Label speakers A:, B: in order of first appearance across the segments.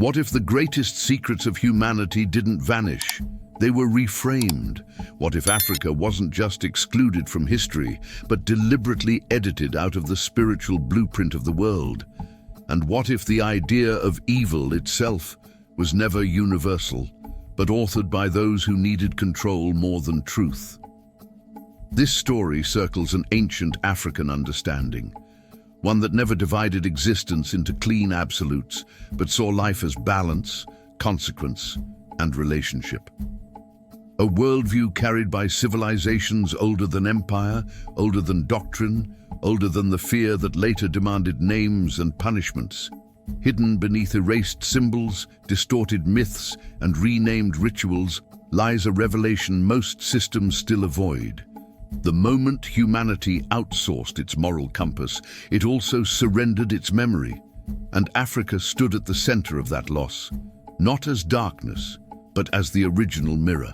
A: What if the greatest secrets of humanity didn't vanish? They were reframed. What if Africa wasn't just excluded from history, but deliberately edited out of the spiritual blueprint of the world? And what if the idea of evil itself was never universal, but authored by those who needed control more than truth? This story circles an ancient African understanding, one that never divided existence into clean absolutes, but saw life as balance, consequence, and relationship. A worldview carried by civilizations older than empire, older than doctrine, older than the fear that later demanded names and punishments. Hidden beneath erased symbols, distorted myths, and renamed rituals lies a revelation most systems still avoid. The moment humanity outsourced its moral compass, it also surrendered its memory, and Africa stood at the center of that loss, not as darkness, but as the original mirror.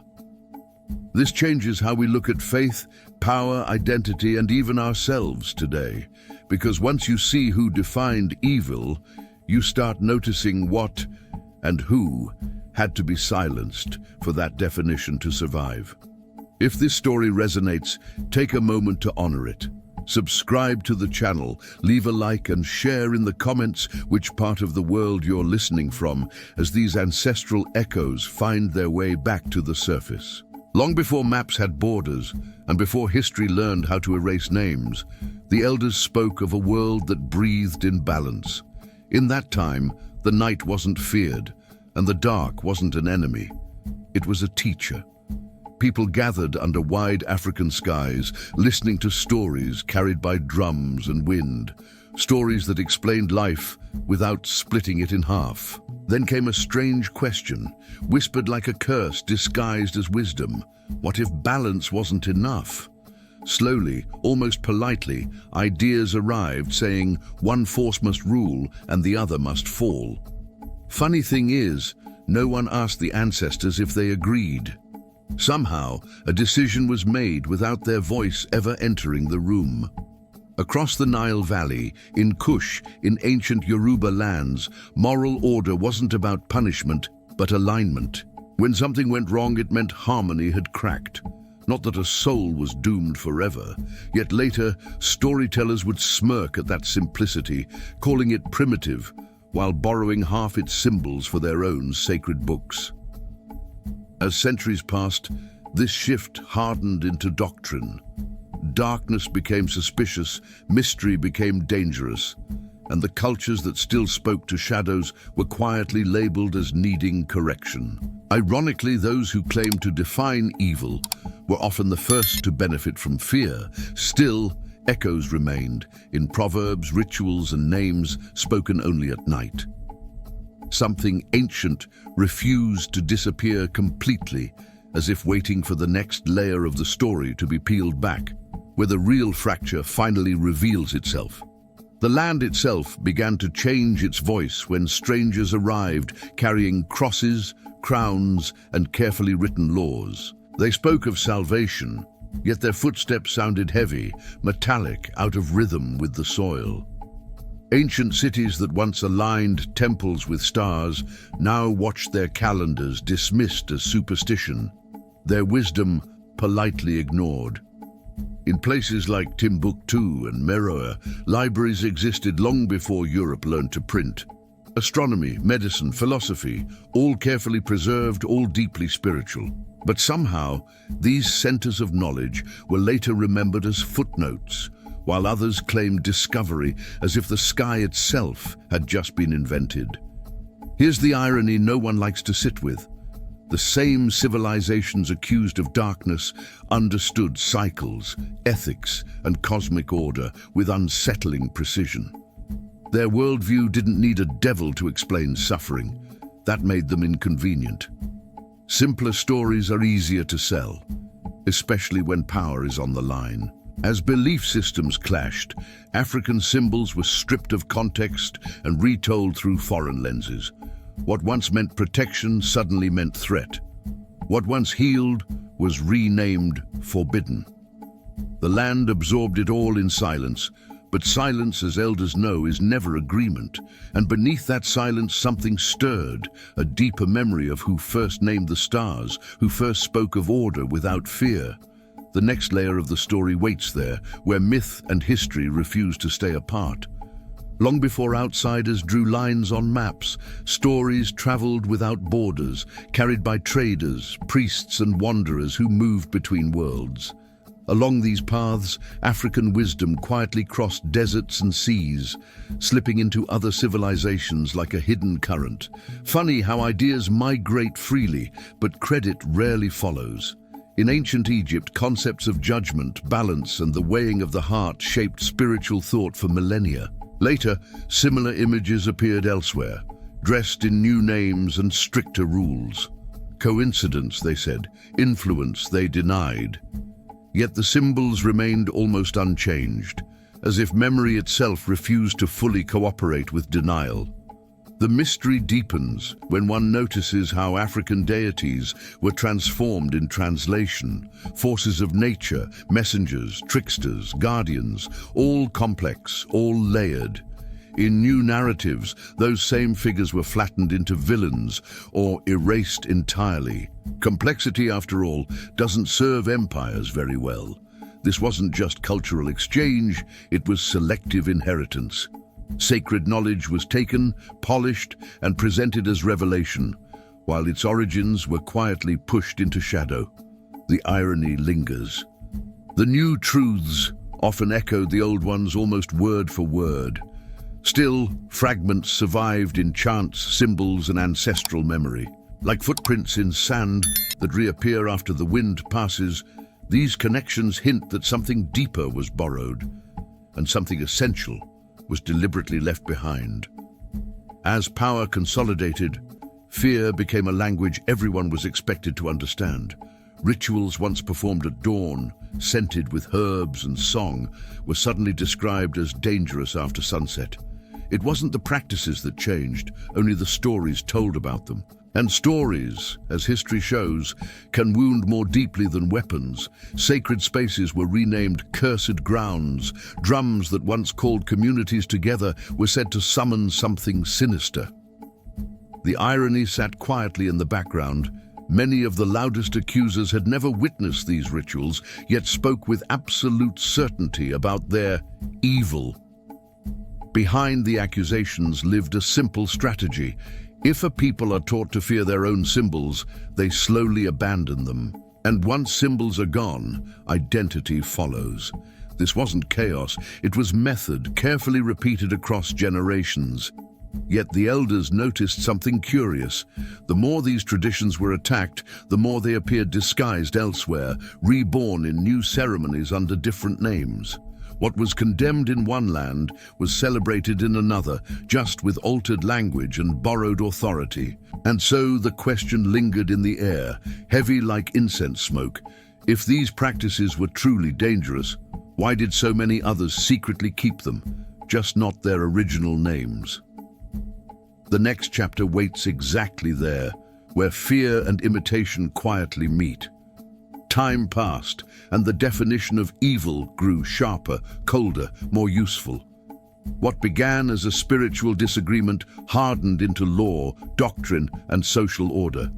A: This changes how we look at faith, power, identity, and even ourselves today, because once you see who defined evil, you start noticing what and who had to be silenced for that definition to survive. If this story resonates, take a moment to honor it. Subscribe to the channel, leave a like, and share in the comments which part of the world you're listening from, as these ancestral echoes find their way back to the surface. Long before maps had borders, and before history learned how to erase names, the elders spoke of a world that breathed in balance. In that time, the night wasn't feared, and the dark wasn't an enemy. It was a teacher. People gathered under wide African skies, listening to stories carried by drums and wind, stories that explained life without splitting it in half. Then came a strange question, whispered like a curse disguised as wisdom. What if balance wasn't enough? Slowly, almost politely, ideas arrived saying one force must rule and the other must fall. Funny thing is, no one asked the ancestors if they agreed. Somehow, a decision was made without their voice ever entering the room. Across the Nile Valley, in Kush, in ancient Yoruba lands, moral order wasn't about punishment, but alignment. When something went wrong, it meant harmony had cracked. Not that a soul was doomed forever, yet later, storytellers would smirk at that simplicity, calling it primitive, while borrowing half its symbols for their own sacred books. As centuries passed, this shift hardened into doctrine. Darkness became suspicious, mystery became dangerous, and the cultures that still spoke to shadows were quietly labeled as needing correction. Ironically, those who claimed to define evil were often the first to benefit from fear. Still, echoes remained in proverbs, rituals, and names spoken only at night. Something ancient refused to disappear completely, as if waiting for the next layer of the story to be peeled back, where the real fracture finally reveals itself. The land itself began to change its voice when strangers arrived carrying crosses, crowns, and carefully written laws. They spoke of salvation, yet their footsteps sounded heavy, metallic, out of rhythm with the soil. Ancient cities that once aligned temples with stars now watched their calendars dismissed as superstition, their wisdom politely ignored. In places like Timbuktu and Meroe, libraries existed long before Europe learned to print. Astronomy, medicine, philosophy, all carefully preserved, all deeply spiritual. But somehow, these centers of knowledge were later remembered as footnotes, while others claimed discovery as if the sky itself had just been invented. Here's the irony no one likes to sit with. The same civilizations accused of darkness understood cycles, ethics, and cosmic order with unsettling precision. Their worldview didn't need a devil to explain suffering. That made them inconvenient. Simpler stories are easier to sell, especially when power is on the line. As belief systems clashed, African symbols were stripped of context and retold through foreign lenses. What once meant protection suddenly meant threat. What once healed was renamed forbidden. The land absorbed it all in silence, But silence, as elders know, is never agreement, and beneath that silence something stirred, a deeper memory of who first named the stars, who first spoke of order without fear. The next layer of the story waits there, where myth and history refuse to stay apart. Long before outsiders drew lines on maps, stories traveled without borders, carried by traders, priests and wanderers who moved between worlds. Along these paths, African wisdom quietly crossed deserts and seas, slipping into other civilizations like a hidden current. Funny how ideas migrate freely, but credit rarely follows. In ancient Egypt, concepts of judgment, balance, and the weighing of the heart shaped spiritual thought for millennia. Later, similar images appeared elsewhere, dressed in new names and stricter rules. Coincidence, they said, influence they denied. Yet the symbols remained almost unchanged, as if memory itself refused to fully cooperate with denial. The mystery deepens when one notices how African deities were transformed in translation, forces of nature, messengers, tricksters, guardians, all complex, all layered. In new narratives, those same figures were flattened into villains or erased entirely. Complexity, after all, doesn't serve empires very well. This wasn't just cultural exchange, it was selective inheritance. Sacred knowledge was taken, polished, and presented as revelation, while its origins were quietly pushed into shadow. The irony lingers. The new truths often echoed the old ones almost word for word. Still, fragments survived in chants, symbols, and ancestral memory. Like footprints in sand that reappear after the wind passes, these connections hint that something deeper was borrowed, and something essential was deliberately left behind. As power consolidated, fear became a language everyone was expected to understand. Rituals once performed at dawn, scented with herbs and song, were suddenly described as dangerous after sunset. It wasn't the practices that changed, only the stories told about them. And stories, as history shows, can wound more deeply than weapons. Sacred spaces were renamed cursed grounds. Drums that once called communities together were said to summon something sinister. The irony sat quietly in the background. Many of the loudest accusers had never witnessed these rituals, yet spoke with absolute certainty about their evil. Behind the accusations lived a simple strategy. If a people are taught to fear their own symbols, they slowly abandon them. And once symbols are gone, identity follows. This wasn't chaos, it was method, carefully repeated across generations. Yet the elders noticed something curious. The more these traditions were attacked, the more they appeared disguised elsewhere, reborn in new ceremonies under different names. What was condemned in one land was celebrated in another, just with altered language and borrowed authority. And so the question lingered in the air, heavy like incense smoke. If these practices were truly dangerous, why did so many others secretly keep them, just not their original names? The next chapter waits exactly there, where fear and imitation quietly meet. Time passed, and the definition of evil grew sharper, colder, more useful. What began as a spiritual disagreement hardened into law, doctrine, and social order.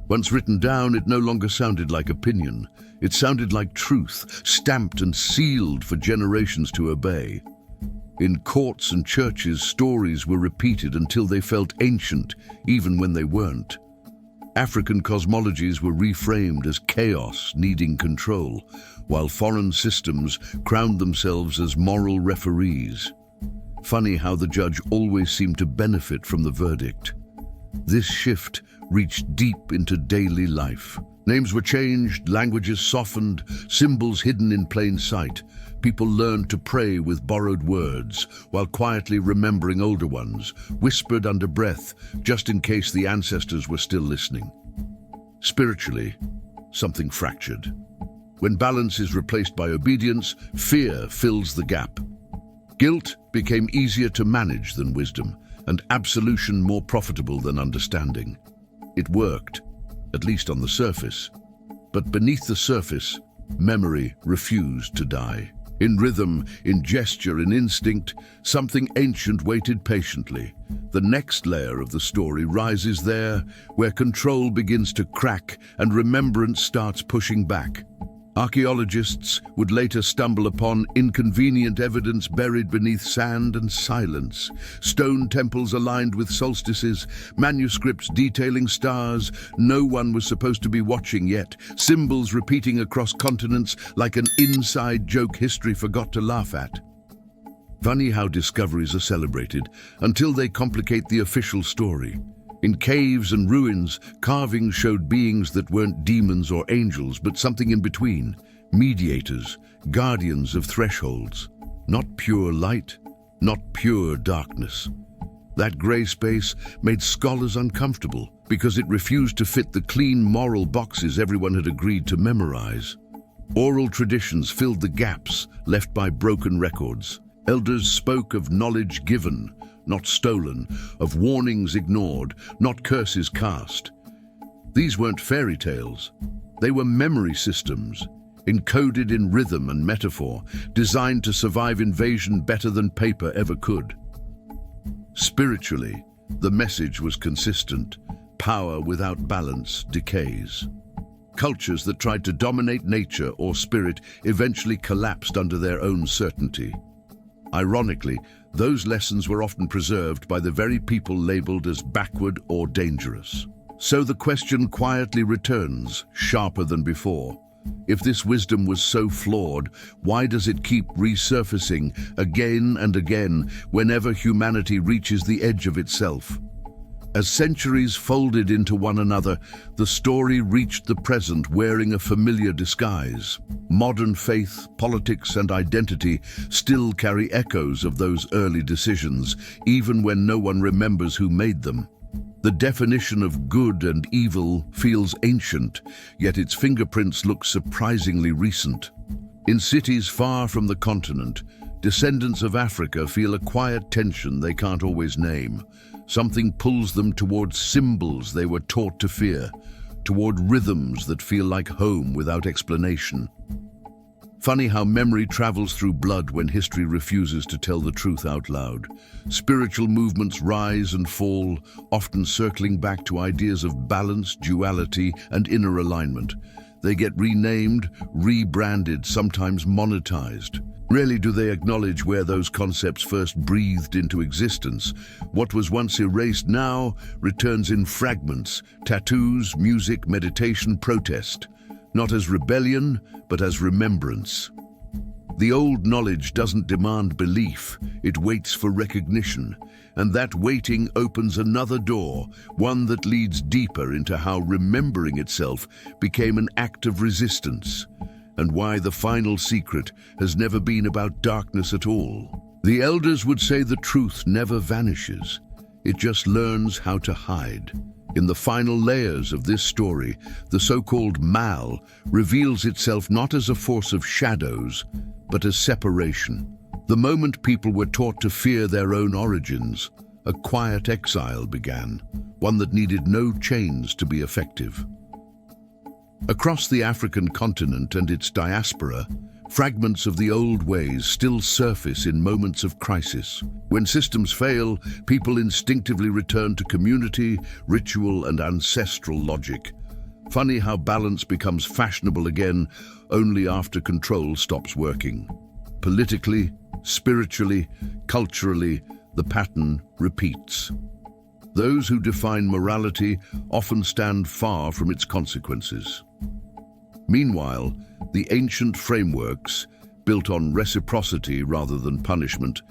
A: Once written down, it no longer sounded like opinion. It sounded like truth, stamped and sealed for generations to obey. In courts and churches, stories were repeated until they felt ancient, even when they weren't. African cosmologies were reframed as chaos needing control, while foreign systems crowned themselves as moral referees. Funny how the judge always seemed to benefit from the verdict. This shift reached deep into daily life. Names were changed, languages softened, symbols hidden in plain sight. People learned to pray with borrowed words, while quietly remembering older ones, whispered under breath, just in case the ancestors were still listening. Spiritually, something fractured. When balance is replaced by obedience, fear fills the gap. Guilt became easier to manage than wisdom, and absolution more profitable than understanding. It worked, at least on the surface. But beneath the surface, memory refused to die. In rhythm, in gesture, in instinct, something ancient waited patiently. The next layer of the story rises there, where control begins to crack and remembrance starts pushing back. Archaeologists would later stumble upon inconvenient evidence buried beneath sand and silence. Stone temples aligned with solstices, manuscripts detailing stars no one was supposed to be watching yet, symbols repeating across continents like an inside joke history forgot to laugh at. Funny how discoveries are celebrated until they complicate the official story. In caves and ruins, carvings showed beings that weren't demons or angels, but something in between, mediators, guardians of thresholds. Not pure light, not pure darkness. That grey space made scholars uncomfortable because it refused to fit the clean moral boxes everyone had agreed to memorize. Oral traditions filled the gaps left by broken records. Elders spoke of knowledge given, not stolen, of warnings ignored, not curses cast. These weren't fairy tales. They were memory systems, encoded in rhythm and metaphor, designed to survive invasion better than paper ever could. Spiritually, the message was consistent. Power without balance decays. Cultures that tried to dominate nature or spirit eventually collapsed under their own certainty. Ironically, those lessons were often preserved by the very people labeled as backward or dangerous. So the question quietly returns, sharper than before. If this wisdom was so flawed, why does it keep resurfacing again and again whenever humanity reaches the edge of itself? As centuries folded into one another, the story reached the present wearing a familiar disguise. Modern faith, politics, and identity still carry echoes of those early decisions, even when no one remembers who made them. The definition of good and evil feels ancient, yet its fingerprints look surprisingly recent. In cities far from the continent, descendants of Africa feel a quiet tension they can't always name. Something pulls them towards symbols they were taught to fear, toward rhythms that feel like home without explanation. Funny how memory travels through blood when history refuses to tell the truth out loud. Spiritual movements rise and fall, often circling back to ideas of balance, duality, and inner alignment. They get renamed, rebranded, sometimes monetized. Rarely do they acknowledge where those concepts first breathed into existence. What was once erased now returns in fragments, tattoos, music, meditation, protest. Not as rebellion, but as remembrance. The old knowledge doesn't demand belief, it waits for recognition. And that waiting opens another door, one that leads deeper into how remembering itself became an act of resistance, and why the final secret has never been about darkness at all. The elders would say the truth never vanishes, it just learns how to hide. In the final layers of this story, the so-called Mal reveals itself not as a force of shadows, but as separation. The moment people were taught to fear their own origins, a quiet exile began, one that needed no chains to be effective. Across the African continent and its diaspora, fragments of the old ways still surface in moments of crisis. When systems fail, people instinctively return to community, ritual, and ancestral logic. Funny how balance becomes fashionable again only after control stops working. Politically, spiritually, culturally, the pattern repeats. Those who define morality often stand far from its consequences. Meanwhile, the ancient frameworks, built on reciprocity rather than punishment,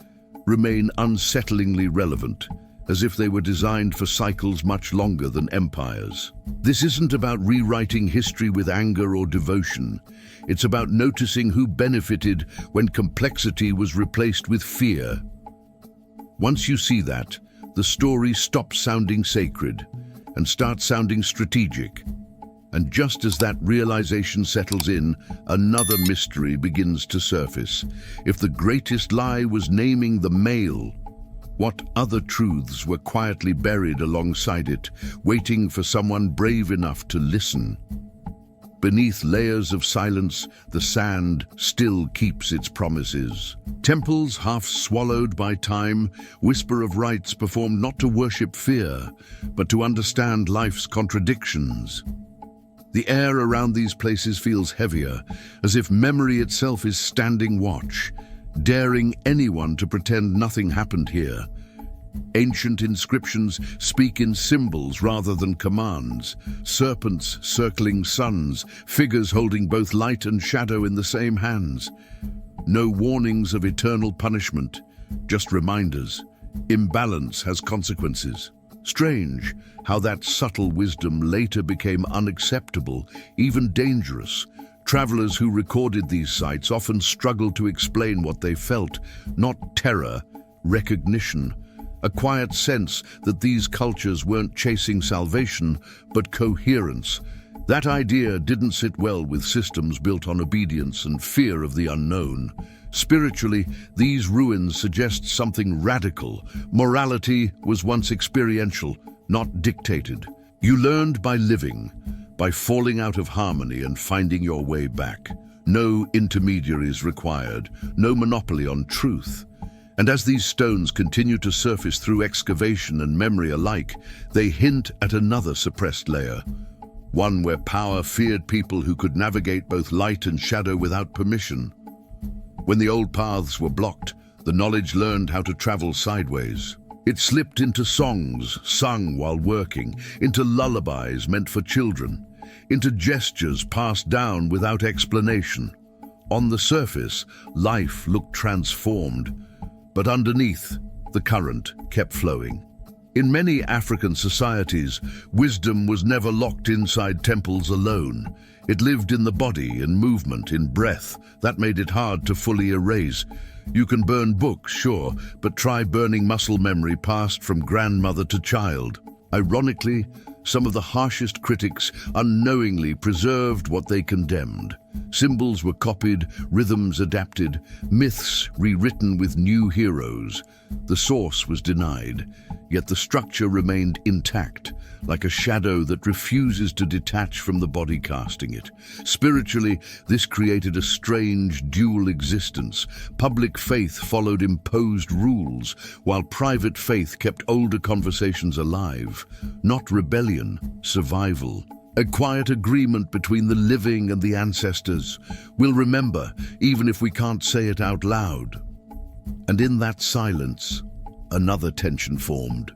A: remain unsettlingly relevant, as if they were designed for cycles much longer than empires. This isn't about rewriting history with anger or devotion. It's about noticing who benefited when complexity was replaced with fear. Once you see that, the story stops sounding sacred and starts sounding strategic. And just as that realization settles in, another mystery begins to surface. If the greatest lie was naming the male, what other truths were quietly buried alongside it, waiting for someone brave enough to listen? beneath layers of silence, the sand still keeps its promises. Temples half swallowed by time whisper of rites performed not to worship fear, but to understand life's contradictions. The air around these places feels heavier, as if memory itself is standing watch, daring anyone to pretend nothing happened here. Ancient inscriptions speak in symbols rather than commands. Serpents circling suns, figures holding both light and shadow in the same hands. No warnings of eternal punishment, just reminders. Imbalance has consequences. Strange how that subtle wisdom later became unacceptable, even dangerous. Travelers who recorded these sites often struggled to explain what they felt, not terror, recognition. A quiet sense that these cultures weren't chasing salvation, but coherence. That idea didn't sit well with systems built on obedience and fear of the unknown. Spiritually, these ruins suggest something radical. Morality was once experiential, not dictated. You learned by living, by falling out of harmony and finding your way back. No intermediaries required, no monopoly on truth. And as these stones continue to surface through excavation and memory alike, they hint at another suppressed layer. One where power feared people who could navigate both light and shadow without permission. When the old paths were blocked, the knowledge learned how to travel sideways. It slipped into songs sung while working, into lullabies meant for children, into gestures passed down without explanation. On the surface, life looked transformed. But underneath, the current kept flowing. In many African societies, wisdom was never locked inside temples alone. It lived in the body, in movement, in breath. That made it hard to fully erase. You can burn books, sure, but try burning muscle memory passed from grandmother to child. Ironically, some of the harshest critics unknowingly preserved what they condemned. Symbols were copied, rhythms adapted, myths rewritten with new heroes. The source was denied, yet the structure remained intact, like a shadow that refuses to detach from the body casting it. Spiritually, this created a strange dual existence. Public faith followed imposed rules, while private faith kept older conversations alive. Not rebellion, survival. A quiet agreement between the living and the ancestors. We'll remember, even if we can't say it out loud. And in that silence, another tension formed.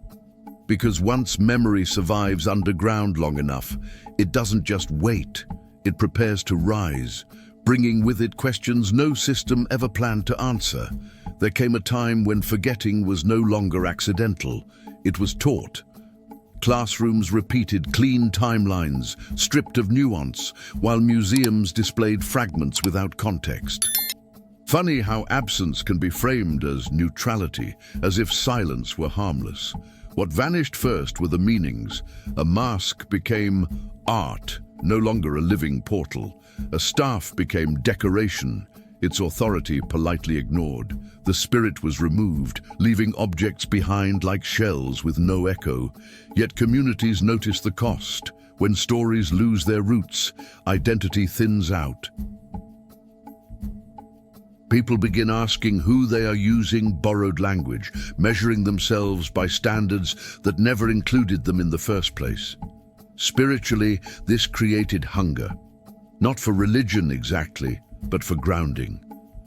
A: Because once memory survives underground long enough, it doesn't just wait, it prepares to rise, bringing with it questions no system ever planned to answer. There came a time when forgetting was no longer accidental, it was taught. Classrooms repeated clean timelines, stripped of nuance, while museums displayed fragments without context. Funny how absence can be framed as neutrality, as if silence were harmless. What vanished first were the meanings. A mask became art, no longer a living portal. A staff became decoration, its authority politely ignored. The spirit was removed, leaving objects behind like shells with no echo. Yet communities notice the cost. When stories lose their roots, identity thins out. People begin asking who they are using borrowed language, measuring themselves by standards that never included them in the first place. Spiritually, this created hunger. Not for religion exactly, but for grounding.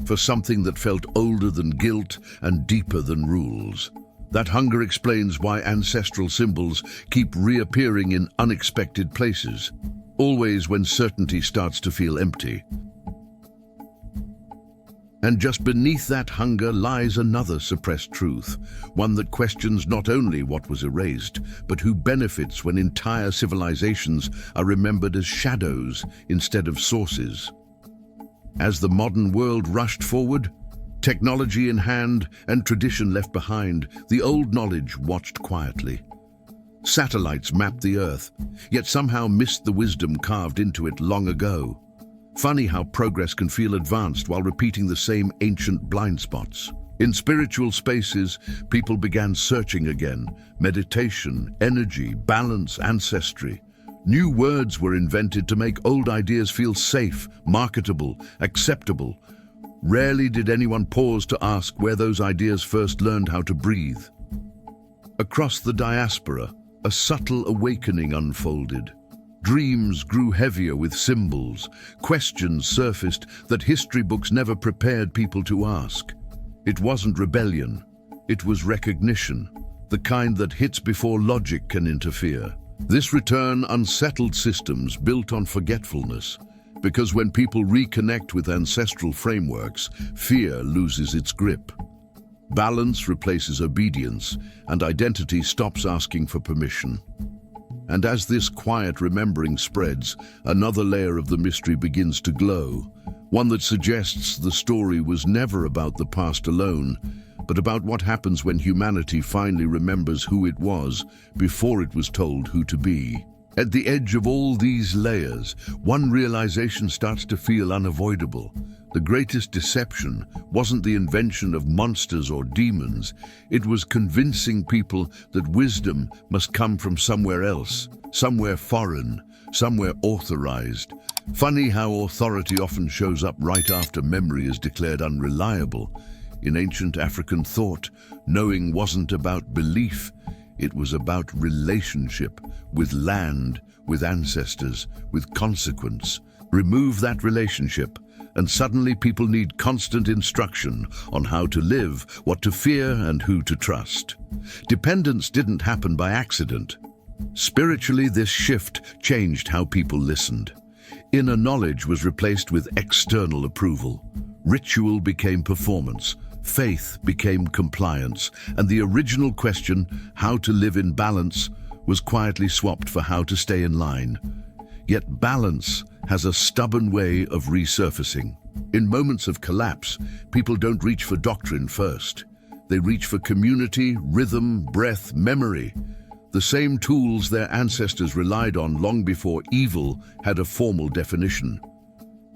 A: For something that felt older than guilt and deeper than rules. That hunger explains why ancestral symbols keep reappearing in unexpected places, always when certainty starts to feel empty. And just beneath that hunger lies another suppressed truth, one that questions not only what was erased, but who benefits when entire civilizations are remembered as shadows instead of sources. As the modern world rushed forward, technology in hand and tradition left behind, the old knowledge watched quietly. Satellites mapped the Earth, yet somehow missed the wisdom carved into it long ago. Funny how progress can feel advanced while repeating the same ancient blind spots. In spiritual spaces, people began searching again. Meditation, energy, balance, ancestry. New words were invented to make old ideas feel safe, marketable, acceptable. Rarely did anyone pause to ask where those ideas first learned how to breathe. Across the diaspora, a subtle awakening unfolded. Dreams grew heavier with symbols. Questions surfaced that history books never prepared people to ask. It wasn't rebellion. It was recognition, the kind that hits before logic can interfere. This return unsettled systems built on forgetfulness, because when people reconnect with ancestral frameworks, fear loses its grip. Balance replaces obedience, and identity stops asking for permission. And as this quiet remembering spreads, another layer of the mystery begins to glow, one that suggests the story was never about the past alone, but about what happens when humanity finally remembers who it was before it was told who to be. At the edge of all these layers, one realization starts to feel unavoidable. The greatest deception wasn't the invention of monsters or demons. It was convincing people that wisdom must come from somewhere else, somewhere foreign, somewhere authorized. Funny how authority often shows up right after memory is declared unreliable. In ancient African thought, knowing wasn't about belief. It was about relationship, with land, with ancestors, with consequence. Remove that relationship, and suddenly people need constant instruction on how to live, what to fear, and who to trust. Dependence didn't happen by accident. Spiritually, this shift changed how people listened. Inner knowledge was replaced with external approval. Ritual became performance. Faith became compliance, and the original question, how to live in balance, was quietly swapped for how to stay in line. Yet balance has a stubborn way of resurfacing. In moments of collapse, people don't reach for doctrine first. They reach for community, rhythm, breath, memory. The same tools their ancestors relied on long before evil had a formal definition.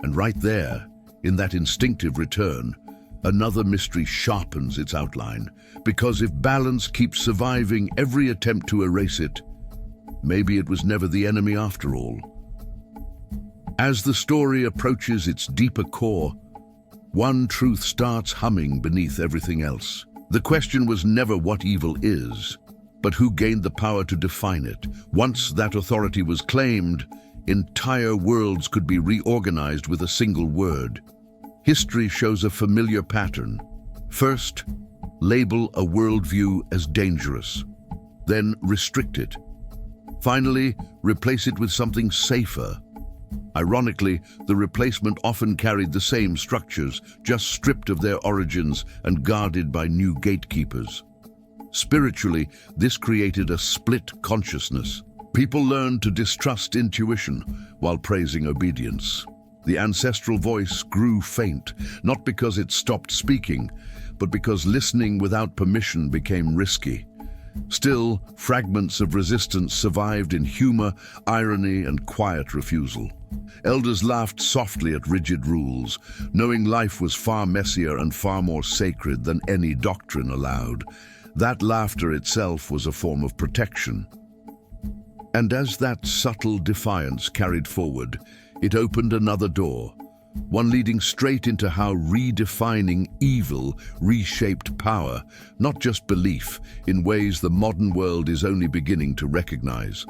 A: And right there, in that instinctive return, another mystery sharpens its outline, because if balance keeps surviving every attempt to erase it, maybe it was never the enemy after all. As the story approaches its deeper core, one truth starts humming beneath everything else. The question was never what evil is, but who gained the power to define it. Once that authority was claimed, entire worlds could be reorganized with a single word. History shows a familiar pattern. First, label a worldview as dangerous. Then restrict it. Finally, replace it with something safer. Ironically, the replacement often carried the same structures, just stripped of their origins and guarded by new gatekeepers. Spiritually, this created a split consciousness. People learned to distrust intuition while praising obedience. The ancestral voice grew faint, not because it stopped speaking, but because listening without permission became risky. Still, fragments of resistance survived in humor, irony, and quiet refusal. Elders laughed softly at rigid rules, knowing life was far messier and far more sacred than any doctrine allowed. That laughter itself was a form of protection. And as that subtle defiance carried forward, it opened another door, one leading straight into how redefining evil reshaped power, not just belief, in ways the modern world is only beginning to recognize.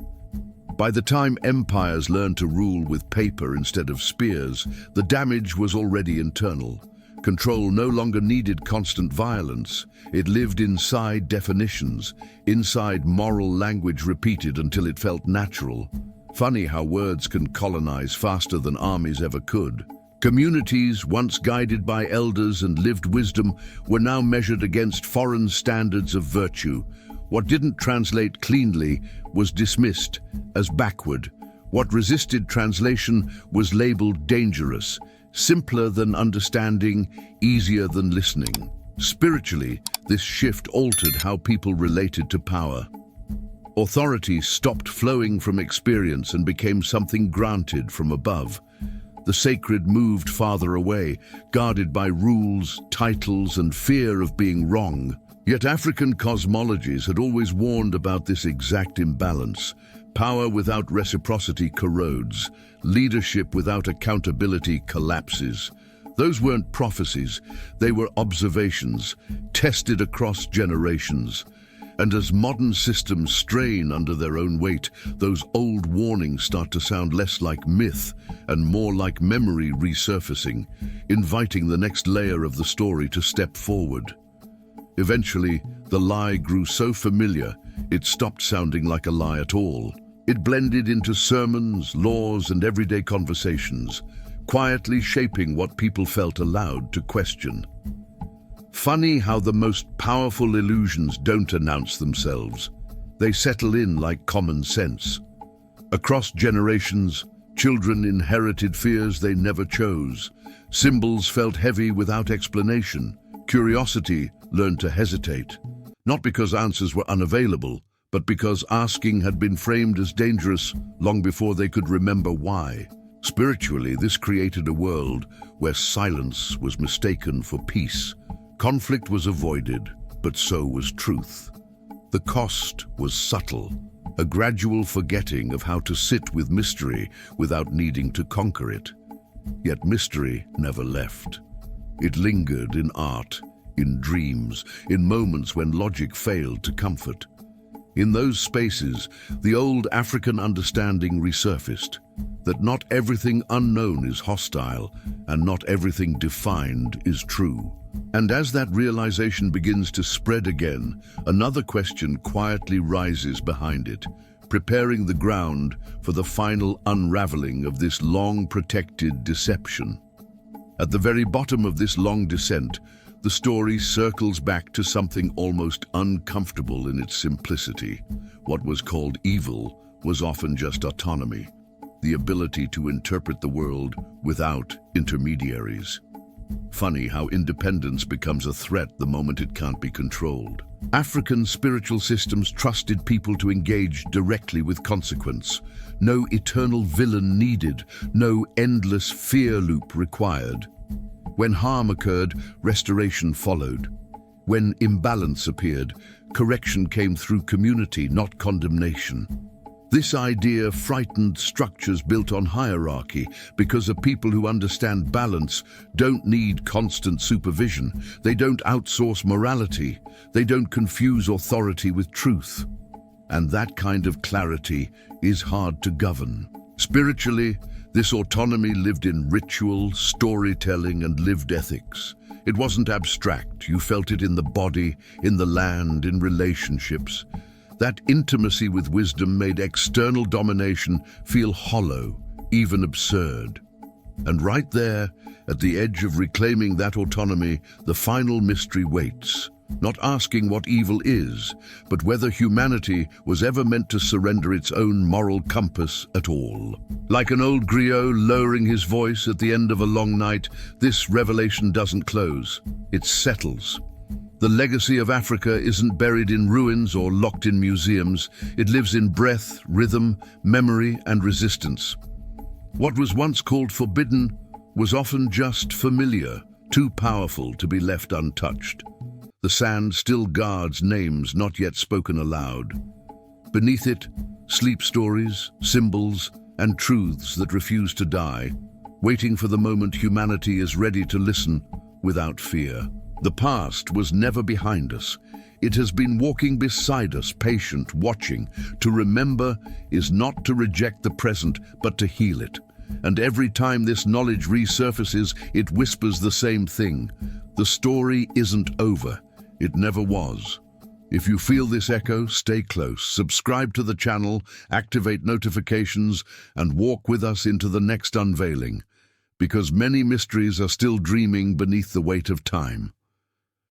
A: By the time empires learned to rule with paper instead of spears, the damage was already internal. Control no longer needed constant violence. It lived inside definitions, inside moral language repeated until it felt natural. Funny how words can colonize faster than armies ever could. Communities, once guided by elders and lived wisdom, were now measured against foreign standards of virtue. What didn't translate cleanly was dismissed as backward. What resisted translation was labeled dangerous, simpler than understanding, easier than listening. Spiritually, this shift altered how people related to power. Authority stopped flowing from experience and became something granted from above. The sacred moved farther away, guarded by rules, titles, and fear of being wrong. Yet African cosmologies had always warned about this exact imbalance. Power without reciprocity corrodes. Leadership without accountability collapses. Those weren't prophecies, they were observations, tested across generations. And as modern systems strain under their own weight, those old warnings start to sound less like myth and more like memory resurfacing, inviting the next layer of the story to step forward. Eventually, the lie grew so familiar, it stopped sounding like a lie at all. It blended into sermons, laws, and everyday conversations, quietly shaping what people felt allowed to question. Funny how the most powerful illusions don't announce themselves. They settle in like common sense. Across generations, children inherited fears they never chose. Symbols felt heavy without explanation. Curiosity learned to hesitate. Not because answers were unavailable, but because asking had been framed as dangerous long before they could remember why. Spiritually, this created a world where silence was mistaken for peace. Conflict was avoided, but so was truth. The cost was subtle, a gradual forgetting of how to sit with mystery without needing to conquer it. Yet mystery never left. It lingered in art, in dreams, in moments when logic failed to comfort. In those spaces, the old African understanding resurfaced, that not everything unknown is hostile, and not everything defined is true. And as that realization begins to spread again, another question quietly rises behind it, preparing the ground for the final unraveling of this long-protected deception. At the very bottom of this long descent, the story circles back to something almost uncomfortable in its simplicity. What was called evil was often just autonomy, the ability to interpret the world without intermediaries. Funny how independence becomes a threat the moment it can't be controlled. African spiritual systems trusted people to engage directly with consequence. No eternal villain needed, no endless fear loop required. When harm occurred, restoration followed. When imbalance appeared, correction came through community, not condemnation. This idea frightened structures built on hierarchy because the people who understand balance don't need constant supervision. They don't outsource morality. They don't confuse authority with truth. And that kind of clarity is hard to govern. Spiritually, this autonomy lived in ritual, storytelling, and lived ethics. It wasn't abstract. You felt it in the body, in the land, in relationships. That intimacy with wisdom made external domination feel hollow, even absurd. And right there, at the edge of reclaiming that autonomy, the final mystery waits. Not asking what evil is, but whether humanity was ever meant to surrender its own moral compass at all. Like an old griot lowering his voice at the end of a long night, this revelation doesn't close, it settles. The legacy of Africa isn't buried in ruins or locked in museums. It lives in breath, rhythm, memory, and resistance. What was once called forbidden was often just familiar, too powerful to be left untouched. The sand still guards names not yet spoken aloud. Beneath it, sleep stories, symbols, and truths that refuse to die, waiting for the moment humanity is ready to listen without fear. The past was never behind us. It has been walking beside us, patient, watching. To remember is not to reject the present, but to heal it. And every time this knowledge resurfaces, it whispers the same thing. The story isn't over. It never was. If you feel this echo, stay close, subscribe to the channel, activate notifications, and walk with us into the next unveiling, because many mysteries are still dreaming beneath the weight of time.